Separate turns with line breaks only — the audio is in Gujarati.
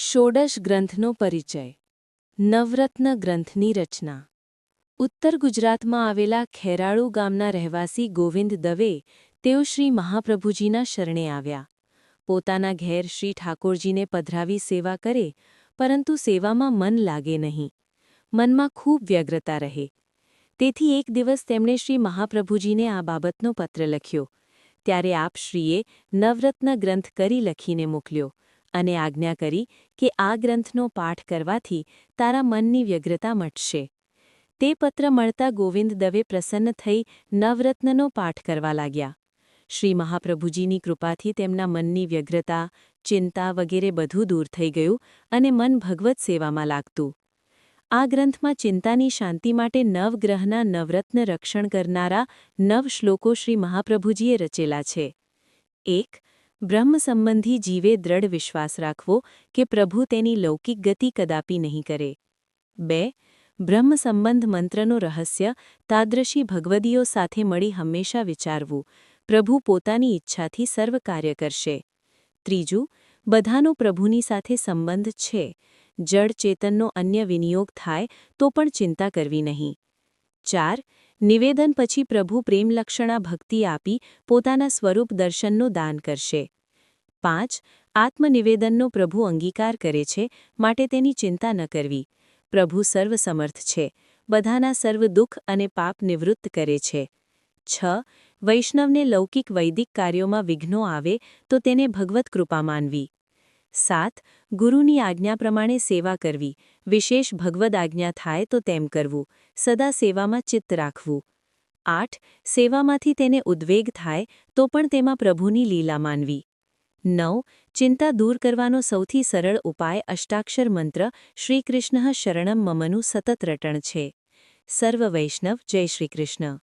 ષોડશ ગ્રંથનો પરિચય. નવરત્ન ગ્રંથની રચના. ઉત્તર ગુજરાતમાં આવેલા ખેરાળુ ગામના રહેવાસી ગોવિંદ દવે તેઓ શ્રી મહાપ્રભુજીના શરણે આવ્યા. પોતાના ઘેર શ્રી ઠાકોરજીને પધરાવી સેવા કરે, પરંતુ સેવામાં મન લાગે નહીં. મનમાં ખૂબ વ્યગ્રતા રહે. તેથી એક દિવસ તેમણે શ્રી મહાપ્રભુજીને આ બાબતનો પત્ર લખ્યો. ત્યારે આપશ્રીએ નવરત્ન ગ્રંથ કરી લખીને મોકલ્યો અને આજ્ઞા કરી કે આ ગ્રંથનો પાઠ કરવાથી તારા મનની વ્યગ્રતા મટશે. તે પત્ર મળતા ગોવિંદ દવે પ્રસન્ન થઈ નવરત્નનો પાઠ કરવા લાગ્યા. શ્રી મહાપ્રભુજીની કૃપાથી તેમના મનની વ્યગ્રતા, ચિંતા વગેરે બધું દૂર થઈ ગયું અને મન ભગવત સેવામાં લાગતું. આ ગ્રંથમાં ચિંતાની શાંતિ માટે નવગ્રહના નવરત્ન રક્ષણ કરનારા 9 શ્લોકો શ્રી મહાપ્રભુજીએ રચેલા છે. 1. બ્રહ્મ સંબંધી જીવે દ્રઢ વિશ્વાસ રાખવો કે પ્રભુ તેની લૌકિક ગતિ કદાપી નહીં કરે. 2. બ્રહ્મ સંબંધ મંત્રનો રહસ્ય તાદ્રશી ભગવદીઓ સાથે મળી હંમેશા વિચારવું, પ્રભુ પોતાની ઈચ્છાથી સર્વ કાર્ય કરશે. 3. બધાનો પ્રભુની સાથે સંબંધ છે. જડ ચેતનનો અન્ય વિનિયોગ થાય તો પણ ચિંતા કરવી નહીં. 4. નિવેદન પછી પ્રભુ પ્રેમલક્ષણા ભક્તિ આપી પોતાના સ્વરૂપ દર્શનનું દાન કરશે. 5. આત્મનિવેદનનો પ્રભુ અંગીકાર કરે છે, માટે તેની ચિંતા ન કરવી. પ્રભુ સર્વસમર્થ છે, બધાના સર્વ દુઃખ અને પાપ નિવૃત્ત કરે છે. 6. વૈષ્ણવને લૌકિક વૈદિક કાર્યોમાં વિઘ્નો આવે તો તેને ભગવત કૃપા માનવી. 7. ગુરુની આજ્ઞા પ્રમાણે સેવા કરવી, વિશેષ ભગવદ આજ્ઞા થાય તો તેમ કરવું, સદા સેવામાં ચિત્ત રાખવું. 8. સેવામાંથી તેને ઉદ્વેગ થાય તો પણ તેમાં પ્રભુની લીલા માનવી. 9. ચિંતા દૂર કરવાનો સૌથી સરળ ઉપાય અષ્ટાક્ષર મંત્ર શ્રી કૃષ્ણ શરણમ મમનું સતત રટણ છે. સર્વ વૈષ્ણવ જય શ્રી કૃષ્ણ.